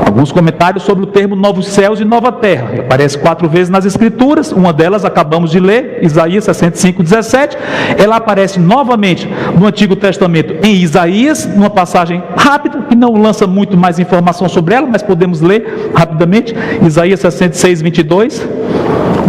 Alguns comentários sobre o termo novos céus e nova terra. Aparece 4 vezes nas Escrituras, uma delas acabamos de ler, Isaías 65:17. Ela aparece novamente no Antigo Testamento em Isaías, numa passagem rápida, que não lança muito mais informação sobre ela, mas podemos ler rapidamente. Isaías 66:22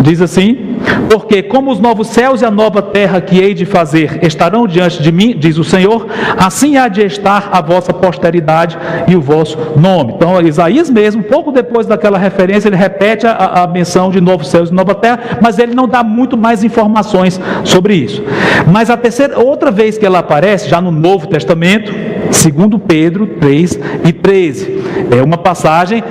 diz assim: porque como os novos céus e a nova terra que hei de fazer estarão diante de mim, diz o Senhor, assim há de estar a vossa posteridade e o vosso nome. Então Isaías mesmo, pouco depois daquela referência, ele repete a menção de novos céus e nova terra, mas ele não dá muito mais informações sobre isso. Mas outra vez que ela aparece, já no Novo Testamento, 2 Pedro 3:13, é uma passagem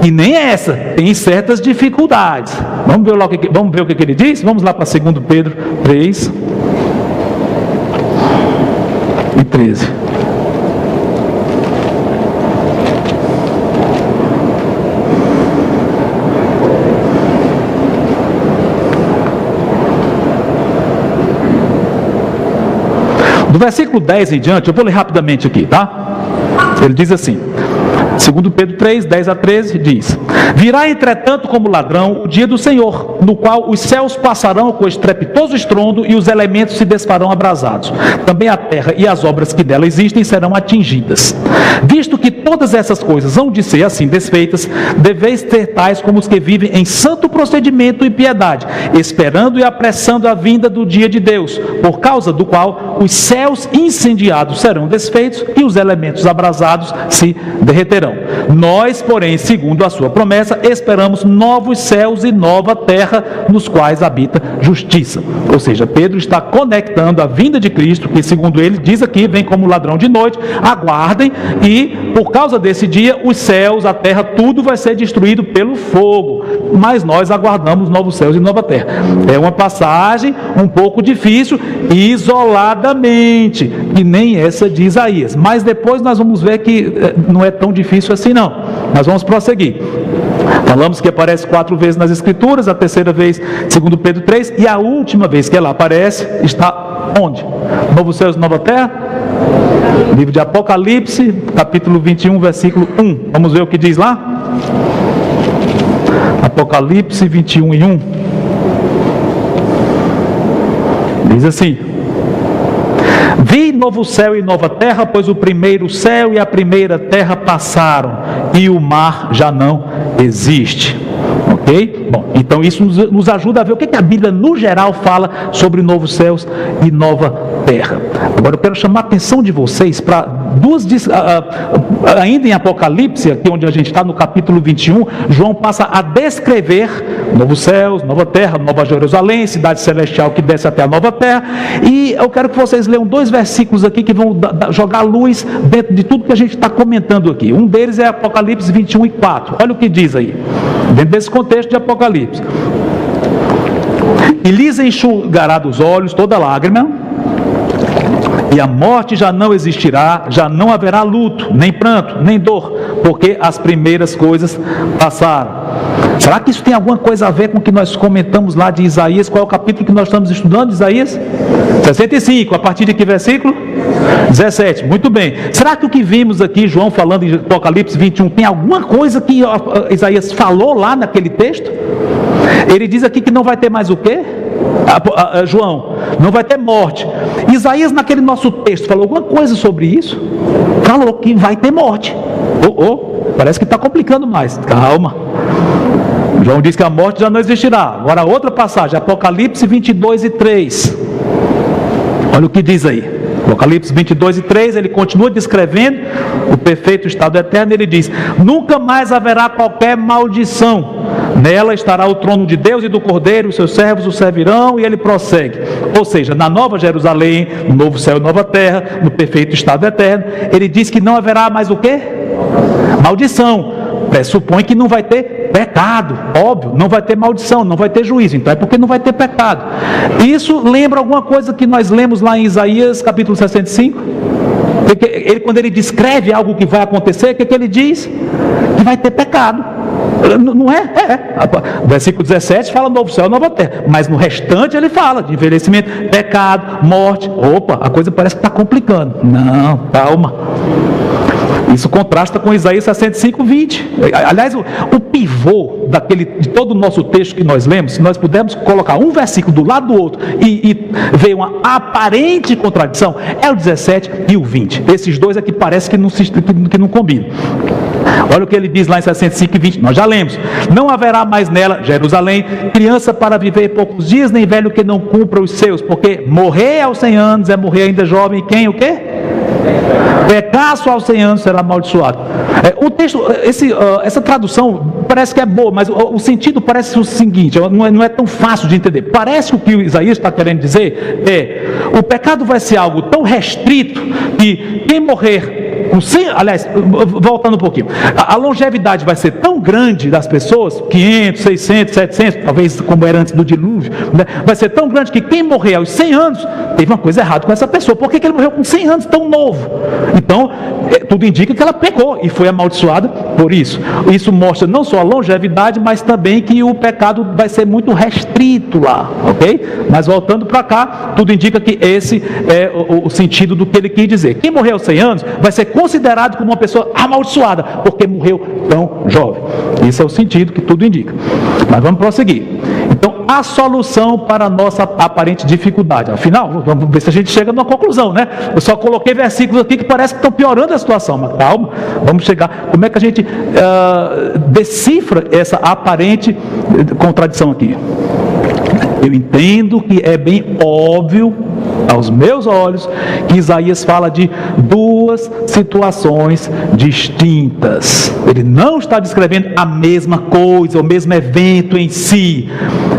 e nem essa, tem certas dificuldades. Vamos ver o que ele diz? Vamos lá para 2 Pedro 3:13. Do versículo 10 em diante, eu vou ler rapidamente aqui, tá? Ele diz assim, 2 Pedro 3, 10 a 13, diz: virá entretanto como ladrão o dia do Senhor, no qual os céus passarão com estrepitoso estrondo e os elementos se desfarão abrasados. Também a terra e as obras que dela existem serão atingidas. Visto que todas essas coisas hão de ser assim desfeitas, deveis ter tais como os que vivem em santo procedimento e piedade, esperando e apressando a vinda do dia de Deus, por causa do qual os céus incendiados serão desfeitos e os elementos abrasados se derreterão. Nós, porém, segundo a sua promessa, esperamos novos céus e nova terra, nos quais habita justiça. Ou seja, Pedro está conectando a vinda de Cristo, que segundo ele diz aqui, vem como ladrão de noite. Aguardem, e por causa desse dia, os céus, a terra, tudo vai ser destruído pelo fogo. Mas nós aguardamos novos céus e nova terra. É uma passagem um pouco difícil, isoladamente, e nem essa de Isaías. Mas depois nós vamos ver que não é tão difícil assim não. Nós vamos prosseguir. Falamos que aparece 4 vezes nas Escrituras, a terceira vez 2 Pedro 3, e a última vez que ela aparece está onde? Novo céus e nova terra? Livro de Apocalipse, capítulo 21, versículo 1. Vamos ver o que diz lá? Apocalipse 21:1. Diz assim: vi novo céu e nova terra, pois o primeiro céu e a primeira terra passaram, e o mar já não existe. Ok? Bom, então isso nos ajuda a ver o que a Bíblia no geral fala sobre novos céus e nova terra. Agora eu quero chamar a atenção de vocês para ainda em Apocalipse, aqui onde a gente está no capítulo 21, João passa a descrever novos céus, nova terra, nova Jerusalém, cidade celestial que desce até a nova terra, e eu quero que vocês leiam 2 versículos aqui que vão jogar luz dentro de tudo que a gente está comentando aqui. Um deles é Apocalipse 21:4. Olha o que diz aí, dentro desse contexto de Apocalipse: e lhes enxugará dos olhos toda lágrima, e a morte já não existirá, já não haverá luto, nem pranto, nem dor, porque as primeiras coisas passaram. Será que isso tem alguma coisa a ver com o que nós comentamos lá de Isaías? Qual é o capítulo que nós estamos estudando de Isaías? 65, a partir de que versículo? 17, muito bem. Será que o que vimos aqui, João falando em Apocalipse 21, tem alguma coisa que Isaías falou lá naquele texto? Ele diz aqui que não vai ter mais o quê? João, não vai ter morte. Isaías naquele nosso texto falou alguma coisa sobre isso? Falou que vai ter morte. Parece que está complicando mais. Calma. João diz que a morte já não existirá. Agora outra passagem, Apocalipse 22 e 3. Olha o que diz aí. Apocalipse 22 e 3, ele continua descrevendo o perfeito estado eterno. Ele diz: nunca mais haverá qualquer maldição. Nela estará o trono de Deus e do Cordeiro, os seus servos o servirão. E ele prossegue. Ou seja, na Nova Jerusalém, no novo céu e nova terra, no perfeito estado eterno, ele diz que não haverá mais o quê? Maldição. Pressupõe que não vai ter pecado, óbvio, não vai ter maldição, não vai ter juízo, então é porque não vai ter pecado. Isso lembra alguma coisa que nós lemos lá em Isaías capítulo 65? Quando ele descreve algo que vai acontecer, o que ele diz? Que vai ter pecado. Não é? Versículo 17 fala novo céu, nova terra, mas no restante ele fala de envelhecimento, pecado, morte. Opa, a coisa parece que está complicando. Não, calma. Isso contrasta com Isaías 65, 20. Aliás, o pivô de todo o nosso texto que nós lemos, se nós pudermos colocar um versículo do lado do outro e ver uma aparente contradição, é o 17 e o 20. Esses dois aqui parece que não combinam. Olha o que ele diz lá em 65 e 20, nós já lemos: não haverá mais nela, Jerusalém, criança para viver poucos dias, nem velho que não cumpra os seus, porque morrer aos 100 anos é morrer ainda jovem, e quem o quê? Pecar só aos 100 anos será amaldiçoado. O texto, essa tradução parece que é boa, mas o sentido parece o seguinte, não é tão fácil de entender. Parece que o que Isaías está querendo dizer o pecado vai ser algo tão restrito que quem morrer com 100, aliás, voltando um pouquinho, a longevidade vai ser tão grande das pessoas, 500, 600, 700, talvez como era antes do dilúvio, né? Vai ser tão grande que quem morrer aos 100 anos, teve uma coisa errada com essa pessoa. Por que ele morreu com 100 anos tão novo? Então, tudo indica que ela pecou e foi amaldiçoada por isso. Isso mostra não só a longevidade, mas também que o pecado vai ser muito restrito lá, ok? Mas voltando para cá, tudo indica que esse é o sentido do que ele quis dizer. Quem morreu aos 100 anos vai ser considerado como uma pessoa amaldiçoada, porque morreu tão jovem. Esse é o sentido que tudo indica. Mas vamos prosseguir. Então, a solução para a nossa aparente dificuldade. Afinal, vamos ver se a gente chega numa conclusão, né? Eu só coloquei versículos aqui que parece que estão piorando a situação, mas calma, vamos chegar. Como é que a gente decifra essa aparente contradição aqui? Eu entendo que é bem óbvio aos meus olhos que Isaías fala de duas situações distintas. Ele não está descrevendo a mesma coisa, o mesmo evento em si.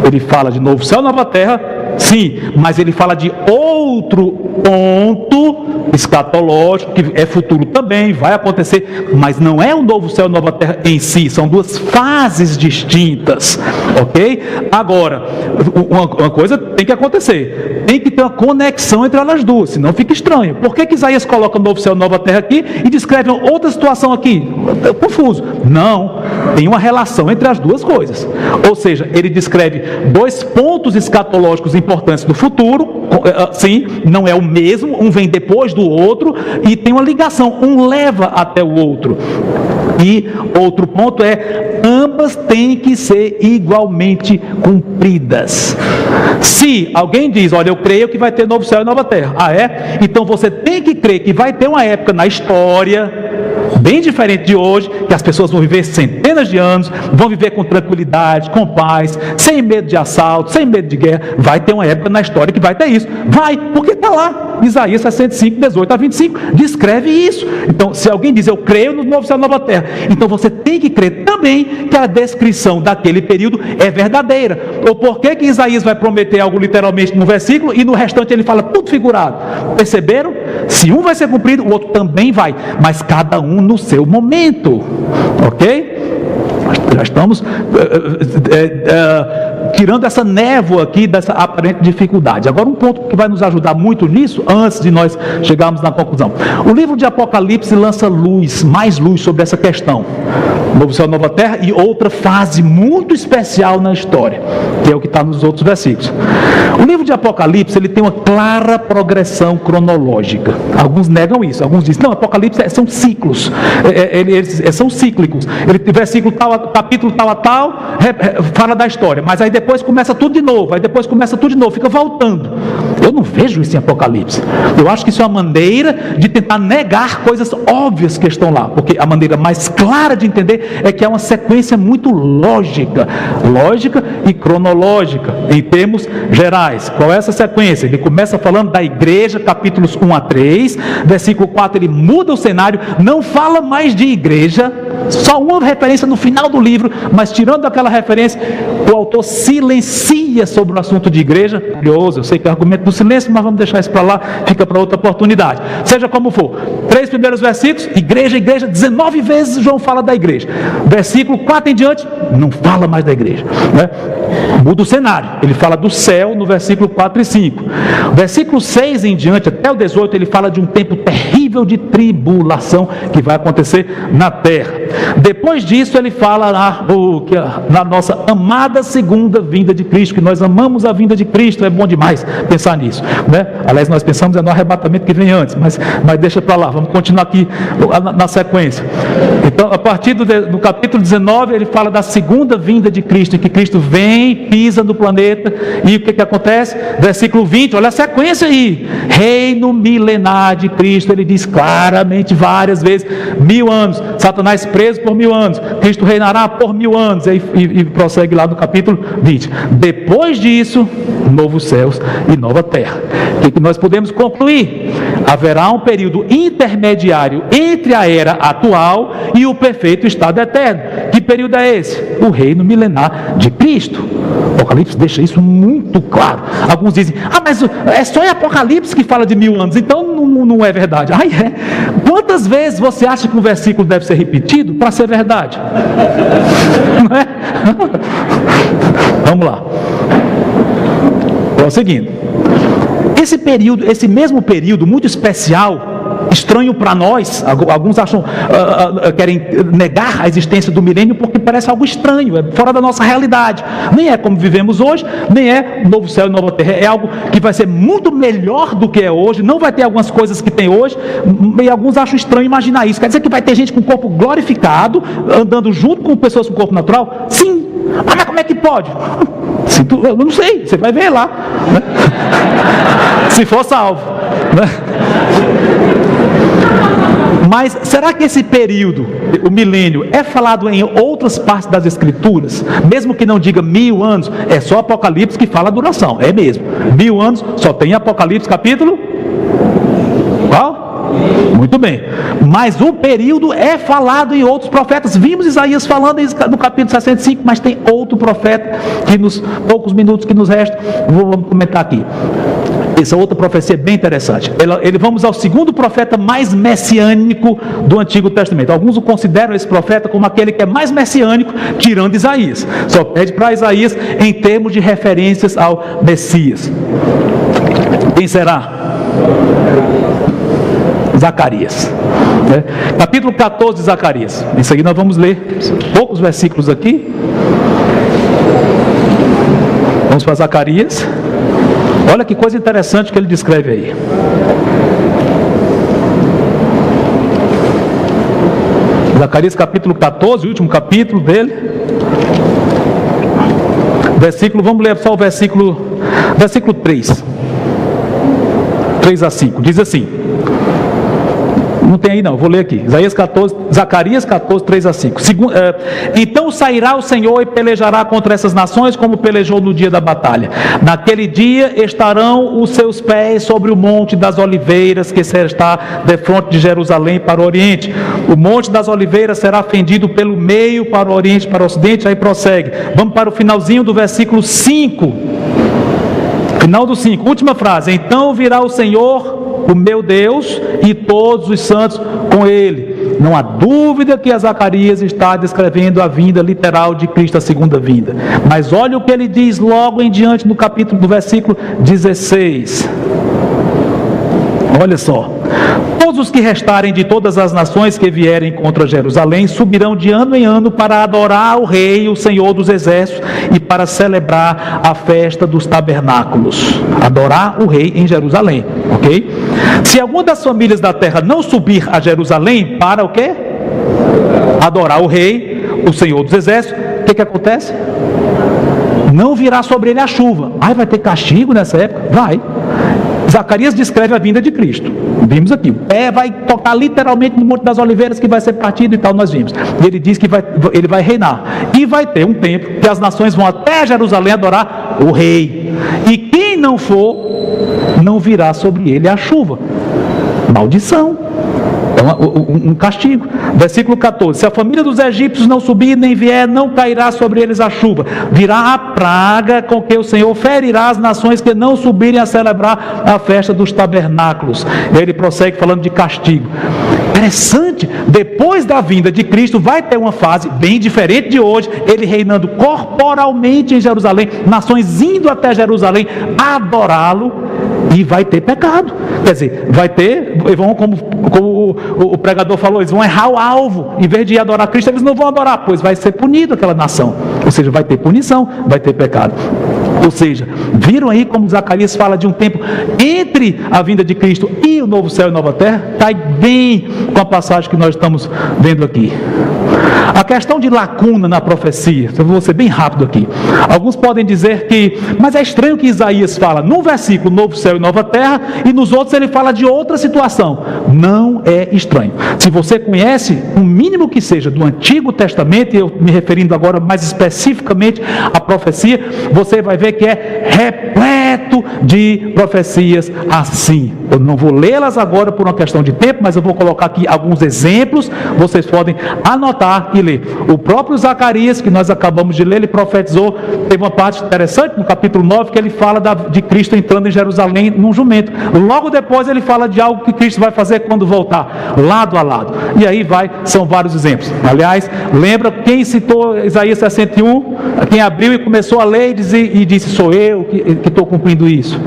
Ele fala de novo céu e nova terra, sim, mas ele fala de outro ponto escatológico, que é futuro também, vai acontecer, mas não é um novo céu e nova terra em si, são duas fases distintas, ok? Agora, uma coisa tem que acontecer, tem que ter uma conexão entre elas duas, senão fica estranho. Por que Isaías coloca novo céu e nova terra aqui e descreve outra situação aqui? É confuso. Não, tem uma relação entre as duas coisas, ou seja, ele descreve dois pontos escatológicos importantes do futuro, sim, não é o mesmo, um vem depois do outro e tem uma ligação, um leva até o outro. E outro ponto é, ambas têm que ser igualmente cumpridas. Se alguém diz, olha, eu creio que vai ter novo céu e nova terra. Ah, é? Então você tem que crer que vai ter uma época na história bem diferente de hoje, que as pessoas vão viver centenas de anos, vão viver com tranquilidade, com paz, sem medo de assalto, sem medo de guerra. Vai ter uma época na história que vai ter isso. Vai, porque está lá. Isaías 65, 18 a 25, descreve isso. Então, se alguém diz, eu creio no novo céu e nova terra, então você tem que crer também que a descrição daquele período é verdadeira. Ou por que Isaías vai prometer algo literalmente no versículo e no restante ele fala tudo figurado? Perceberam? Se um vai ser cumprido, o outro também vai, mas cada um no seu momento, ok? Já estamos tirando essa névoa aqui dessa aparente dificuldade. Agora, um ponto que vai nos ajudar muito nisso, antes de nós chegarmos na conclusão. O livro de Apocalipse lança mais luz sobre essa questão. Novo céu, nova terra, e outra fase muito especial na história, que é o que está nos outros versículos. O livro de Apocalipse, ele tem uma clara progressão cronológica. Alguns negam isso, alguns dizem, não, Apocalipse são ciclos, eles são cíclicos. Versículo tal, capítulo tal a tal, fala da história, mas aí depois começa tudo de novo, fica voltando. Eu não vejo isso em Apocalipse. Eu acho que isso é uma maneira de tentar negar coisas óbvias que estão lá, porque a maneira mais clara de entender é que é uma sequência muito lógica e cronológica, em termos gerais. Qual é essa sequência? Ele começa falando da igreja, capítulos 1 a 3, versículo 4 ele muda o cenário, não fala mais de igreja, só uma referência no final do livro, mas tirando aquela referência, o autor silencia sobre o assunto de igreja. Curioso, eu sei que é argumento do silêncio, mas vamos deixar isso para lá, fica para outra oportunidade. Seja como for, 3 primeiros versículos, igreja, 19 vezes João fala da igreja. Versículo 4 em diante, não fala mais da igreja, né? Muda o cenário, ele fala do céu no versículo 4 e 5. Versículo 6 em diante, até o 18, ele fala de um tempo terrível de tribulação que vai acontecer na terra. Depois disso, ele fala na nossa amada segunda vinda de Cristo, que nós amamos a vinda de Cristo, é bom demais pensar nisso, né? Aliás, nós pensamos no arrebatamento que vem antes, mas deixa para lá, vamos continuar aqui na sequência. Então, a partir do capítulo 19, ele fala da segunda vinda de Cristo, em que Cristo vem, pisa no planeta, e o que acontece? Versículo 20, olha a sequência aí, reino milenar de Cristo, ele diz claramente várias vezes, 1000 anos, Satanás preso por 1000 anos, Cristo reinará por 1000 anos, e prossegue lá no capítulo 20. Depois disso, novos céus e nova terra. O que nós podemos concluir? Haverá um período intermediário entre a era atual e o perfeito estado eterno. Que período é esse? O reino milenar de Cristo. O Apocalipse deixa isso muito claro. Alguns dizem, mas é só em Apocalipse que fala de 1000 anos, então não é verdade. Quantas vezes você acha que um versículo deve ser repetido para ser verdade? Não é? Vamos lá. É o seguinte, esse mesmo período muito especial, estranho para nós, alguns acham, querem negar a existência do milênio porque parece algo estranho, é fora da nossa realidade, nem é como vivemos hoje, nem é novo céu e nova terra, é algo que vai ser muito melhor do que é hoje, não vai ter algumas coisas que tem hoje, e alguns acham estranho imaginar isso. Quer dizer que vai ter gente com o corpo glorificado, andando junto com pessoas com corpo natural? Sim, mas como é que pode? Eu não sei, você vai ver lá, né? Se for salvo, né? Mas será que esse período, o milênio, é falado em outras partes das Escrituras? Mesmo que não diga 1000 anos, é só Apocalipse que fala a duração, é mesmo. 1000 anos só tem Apocalipse capítulo qual? Muito bem, mas o período é falado em outros profetas. Vimos Isaías falando no capítulo 65, mas tem outro profeta que nos poucos minutos que nos restam, vamos comentar aqui. Essa outra profecia é bem interessante. Vamos ao segundo profeta mais messiânico do Antigo Testamento. Alguns o consideram esse profeta como aquele que é mais messiânico, tirando Isaías. Só pede para Isaías em termos de referências ao Messias. Quem será? Zacarias, né? Capítulo 14 de Zacarias. Isso aqui nós vamos ler poucos versículos aqui. Vamos para Zacarias. Olha que coisa interessante que ele descreve aí. Zacarias capítulo 14, o último capítulo dele. Versículo, vamos ler só o versículo 3. 3 a 5. Diz assim. Não tem aí não, vou ler aqui. Zacarias 14, 3 a 5. Então sairá o Senhor e pelejará contra essas nações como pelejou no dia da batalha. Naquele dia estarão os seus pés sobre o monte das oliveiras que está defronte de Jerusalém para o oriente. O monte das oliveiras será fendido pelo meio para o oriente, para o ocidente. Aí prossegue. Vamos para o finalzinho do versículo 5. Final do 5, última frase. Então virá o Senhor, o meu Deus, e todos os santos com ele, não há dúvida que Zacarias está descrevendo a vinda literal de Cristo, a segunda vinda. Mas olha o que ele diz logo em diante no capítulo, do versículo 16. Olha só: todos os que restarem de todas as nações que vierem contra Jerusalém subirão de ano em ano para adorar o Rei, o Senhor dos Exércitos, e para celebrar a festa dos tabernáculos. Adorar o Rei em Jerusalém, ok? Se alguma das famílias da terra não subir a Jerusalém para o quê? Adorar o Rei, o Senhor dos Exércitos, o que acontece? Não virá sobre ele a chuva. Vai ter castigo nessa época? Vai. Zacarias descreve a vinda de Cristo. Vimos aqui. O pé vai tocar literalmente no Monte das Oliveiras, que vai ser partido e tal, nós vimos. E ele diz que ele vai reinar. E vai ter um tempo que as nações vão até Jerusalém adorar o Rei. E quem não for, não virá sobre ele a chuva. Maldição. Um castigo. Versículo 14: se a família dos egípcios não subir nem vier, não cairá sobre eles a chuva. Virá a praga com que o Senhor ferirá as nações que não subirem a celebrar a festa dos tabernáculos. Ele prossegue falando de castigo. Interessante, depois da vinda de Cristo vai ter uma fase bem diferente de hoje, ele reinando corporalmente em Jerusalém, nações indo até Jerusalém adorá-lo, e vai ter pecado. Quer dizer, vai ter, vão, como o pregador falou, eles vão errar o alvo. Em vez de ir adorar Cristo, eles não vão adorar, pois vai ser punido aquela nação. Ou seja, vai ter punição, vai ter pecado. Ou seja, viram aí como Zacarias fala de um tempo entre a vinda de Cristo e o novo céu e nova terra? Cai bem com a passagem que nós estamos vendo aqui. A questão de lacuna na profecia, eu vou ser bem rápido aqui. Alguns podem dizer que, mas é estranho que Isaías fala num versículo novo céu e nova terra, e nos outros ele fala de outra situação. Não é estranho. Se você conhece o mínimo que seja do Antigo Testamento, e eu me referindo agora mais especificamente à profecia, você vai ver que é repleto de profecias assim. Eu não vou lê-las agora por uma questão de tempo, mas eu vou colocar aqui alguns exemplos, vocês podem anotar e ler. O próprio Zacarias, que nós acabamos de ler, ele profetizou, teve uma parte interessante no capítulo 9, que ele fala de Cristo entrando em Jerusalém num jumento. Logo depois ele fala de algo que Cristo vai fazer quando voltar, lado a lado. E aí são vários exemplos. Aliás, lembra quem citou Isaías 61? Quem abriu e começou a ler e disse, sou eu que estou cumprindo isso.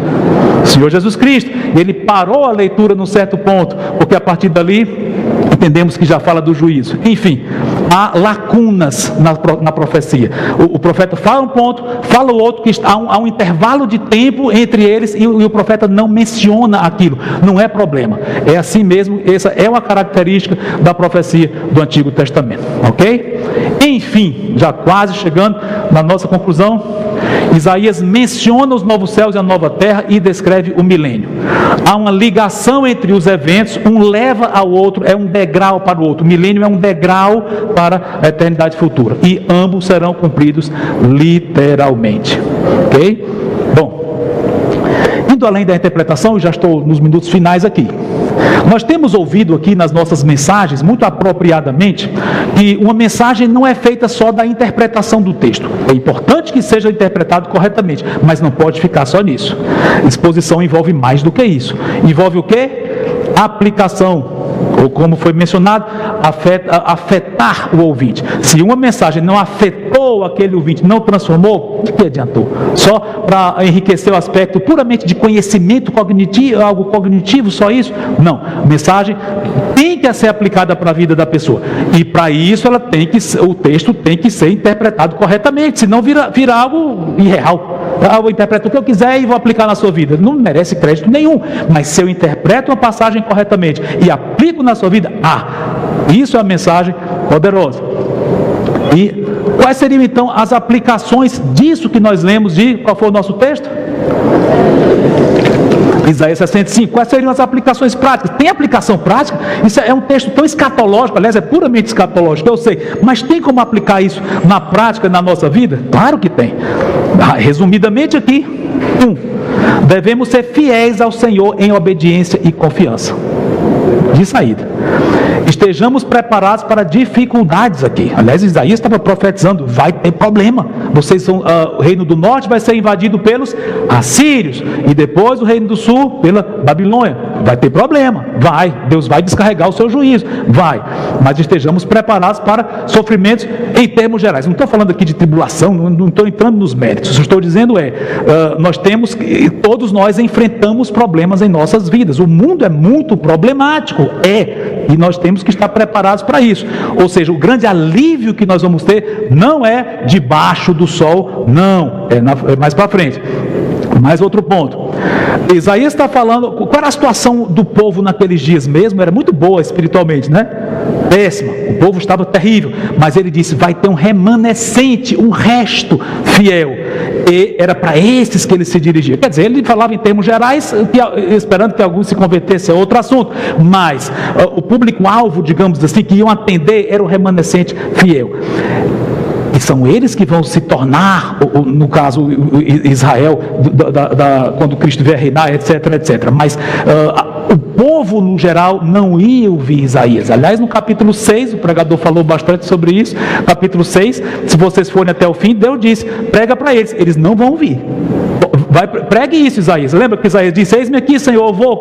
O Senhor Jesus Cristo. Ele parou a leitura num certo ponto, porque a partir dali entendemos que já fala do juízo. Enfim, há lacunas na profecia. O profeta fala um ponto, fala o outro, que há um intervalo de tempo entre eles, e o profeta não menciona aquilo. Não é problema. É assim mesmo, essa é uma característica da profecia do Antigo Testamento. Ok? Enfim, já quase chegando na nossa conclusão, Isaías menciona os novos céus e a nova terra e descreve o milênio. Há uma ligação entre os eventos, um leva ao outro, é um degrau para o outro. O milênio é um degrau para a eternidade futura, e ambos serão cumpridos literalmente. Ok? Bom, indo além da interpretação, já estou nos minutos finais aqui. Nós temos ouvido aqui nas nossas mensagens, muito apropriadamente, que uma mensagem não é feita só da interpretação do texto. É importante que seja interpretado corretamente, mas não pode ficar só nisso. Exposição envolve mais do que isso. Envolve o quê? Aplicação. Ou como foi mencionado, afetar o ouvinte. Se uma mensagem não afetou aquele ouvinte, não transformou, de que adiantou? Só para enriquecer o aspecto puramente de conhecimento cognitivo, algo cognitivo, só isso? Não. A mensagem tem que ser aplicada para a vida da pessoa. E para isso o texto tem que ser interpretado corretamente, senão vira algo irreal. Eu interpreto o que eu quiser e vou aplicar na sua vida. Não merece crédito nenhum. Mas se eu interpreto uma passagem corretamente e aplico na sua vida, isso é a mensagem poderosa. E quais seriam então as aplicações disso que nós lemos qual foi o nosso texto? Isaías 65. Quais seriam as aplicações práticas? Tem aplicação prática? Isso é um texto tão escatológico, aliás, é puramente escatológico, eu sei, mas tem como aplicar isso na prática, na nossa vida? Claro que tem. Resumidamente aqui, devemos ser fiéis ao Senhor em obediência e confiança. De saída. Estejamos preparados para dificuldades aqui. Aliás, Isaías estava profetizando, vai ter problema. O reino do norte vai ser invadido pelos assírios, e depois o reino do sul pela Babilônia. vai ter problema, Deus vai descarregar o seu juízo, mas estejamos preparados para sofrimentos em termos gerais. Não estou falando aqui de tribulação, não estou entrando nos méritos. O que estou dizendo todos nós enfrentamos problemas em nossas vidas. O mundo é muito problemático, e nós temos que estar preparados para isso. Ou seja, o grande alívio que nós vamos ter não é debaixo do sol, não, é mais para frente. Mais outro ponto, Isaías está falando, qual era a situação do povo naqueles dias mesmo? Era muito boa espiritualmente, né? Péssima, o povo estava terrível, mas ele disse, vai ter um remanescente, um resto fiel, e era para esses que ele se dirigia. Quer dizer, ele falava em termos gerais, esperando que alguns se convertessem a outro assunto, mas o público-alvo, digamos assim, que iam atender, era o remanescente fiel. E são eles que vão se tornar, no caso Israel, quando Cristo vier reinar, etc, etc. Mas o povo, no geral, não ia ouvir Isaías. Aliás, no capítulo 6, o pregador falou bastante sobre isso. Capítulo 6, se vocês forem até o fim, Deus disse, prega para eles. Eles não vão ouvir. Pregue isso, Isaías. Lembra que Isaías disse, eis-me aqui, Senhor, eu vou.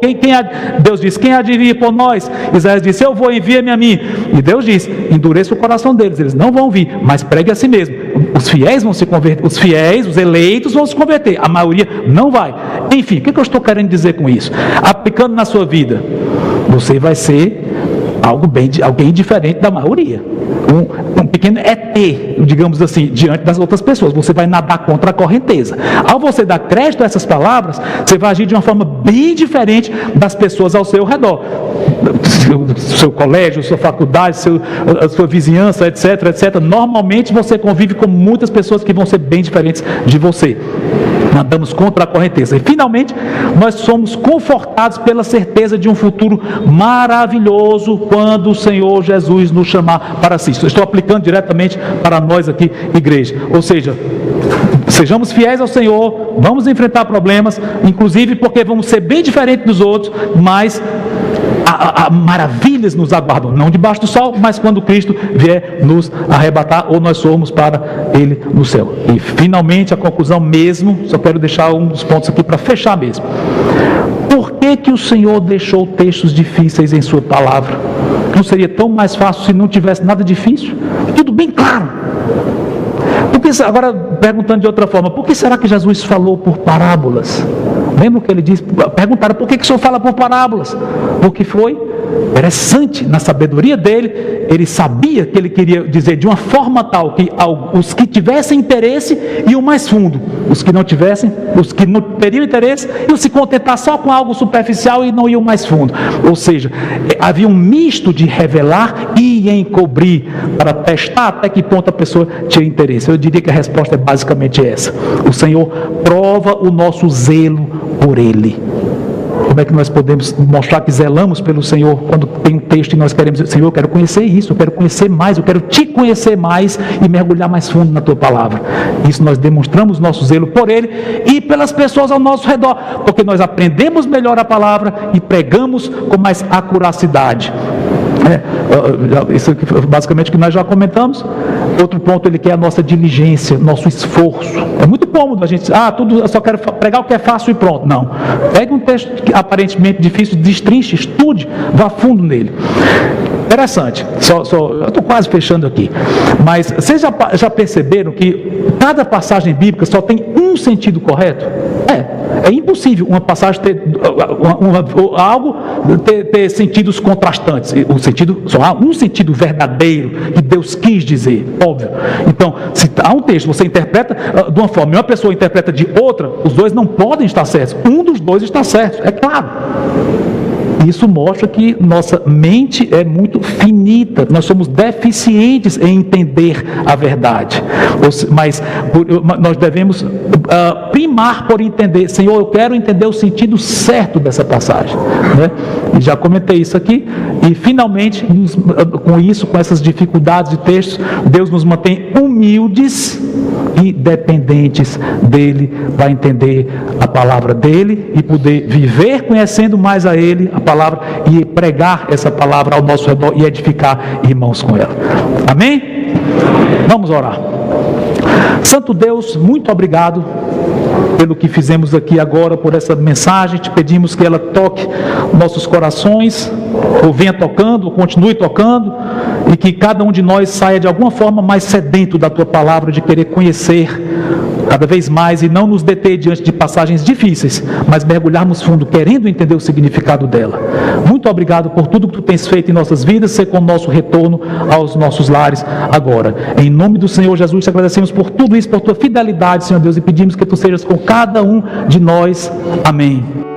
Deus disse, quem há de vir por nós? Isaías disse, eu vou, envia-me a mim. E Deus disse, endureça o coração deles. Eles não vão ouvir, mas pregue a si mesmo. Os fiéis vão se converter, os eleitos vão se converter. A maioria não vai. Enfim, o que eu estou querendo dizer com isso? Aplicando na sua vida, você vai ser alguém diferente da maioria. Um pequeno ET, digamos assim, diante das outras pessoas. Você vai nadar contra a correnteza. Ao você dar crédito a essas palavras, você vai agir de uma forma bem diferente das pessoas ao seu redor. Seu colégio, sua faculdade, a sua vizinhança, etc, etc. Normalmente você convive com muitas pessoas que vão ser bem diferentes de você. Andamos contra a correnteza. E finalmente, nós somos confortados pela certeza de um futuro maravilhoso quando o Senhor Jesus nos chamar para si. Estou aplicando diretamente para nós aqui, igreja. Ou seja, sejamos fiéis ao Senhor, vamos enfrentar problemas, inclusive porque vamos ser bem diferentes dos outros, mas maravilhas nos aguardam, não debaixo do sol, mas quando Cristo vier nos arrebatar, ou nós formos para Ele no céu. E finalmente a conclusão mesmo, só quero deixar um dos pontos aqui para fechar mesmo. Por que o Senhor deixou textos difíceis em sua palavra? Não seria tão mais fácil se não tivesse nada difícil? Tudo bem claro. Agora, perguntando de outra forma, por que será que Jesus falou por parábolas? Lembra o que ele disse? Perguntaram, por que o Senhor fala por parábolas? Porque foi interessante, na sabedoria dele, ele sabia que ele queria dizer de uma forma tal que os que tivessem interesse iam mais fundo, os que não tivessem, os que não teriam interesse iam se contentar só com algo superficial e não iam mais fundo. Ou seja, havia um misto de revelar e encobrir para testar até que ponto a pessoa tinha interesse. Eu diria que a resposta é basicamente essa. O Senhor prova o nosso zelo por Ele. Como é que nós podemos mostrar que zelamos pelo Senhor quando tem um texto e nós queremos dizer, Senhor, eu quero conhecer isso, eu quero conhecer mais, eu quero te conhecer mais e mergulhar mais fundo na tua palavra. Isso nós demonstramos nosso zelo por Ele e pelas pessoas ao nosso redor, porque nós aprendemos melhor a palavra e pregamos com mais acuracidade. Isso aqui, basicamente o que nós já comentamos. Outro ponto, ele quer a nossa diligência, nosso esforço. É muito cômodo a gente dizer, eu só quero pregar o que é fácil e pronto. Não, pegue um texto que aparentemente difícil, destrinche, estude, vá fundo nele. Interessante, eu estou quase fechando aqui, mas vocês já perceberam que cada passagem bíblica só tem um sentido correto? É impossível uma passagem ter sentidos contrastantes. Só há um sentido verdadeiro que Deus quis dizer, óbvio. Então, se há um texto, você interpreta de uma forma e uma pessoa interpreta de outra, os dois não podem estar certos. Um dos dois está certo, é claro. Isso mostra que nossa mente é muito finita, nós somos deficientes em entender a verdade, mas nós devemos primar por entender, Senhor, eu quero entender o sentido certo dessa passagem, né? E já comentei isso aqui, e finalmente, com essas dificuldades de textos, Deus nos mantém humildes e dependentes dEle, para entender a palavra dEle e poder viver conhecendo mais a Ele, a palavra, e pregar essa palavra ao nosso redor e edificar irmãos com ela. Amém? Vamos orar. Santo Deus, muito obrigado pelo que fizemos aqui agora, por essa mensagem. Te pedimos que ela toque nossos corações, ou venha tocando, ou continue tocando, e que cada um de nós saia de alguma forma mais sedento da Tua palavra, de querer conhecer cada vez mais e não nos deter diante de passagens difíceis, mas mergulharmos fundo, querendo entender o significado dela. Muito obrigado por tudo que Tu tens feito em nossas vidas, ser com o nosso retorno aos nossos lares agora. Em nome do Senhor Jesus, te agradecemos por tudo isso, por Tua fidelidade, Senhor Deus, e pedimos que Tu sejas com cada um de nós. Amém.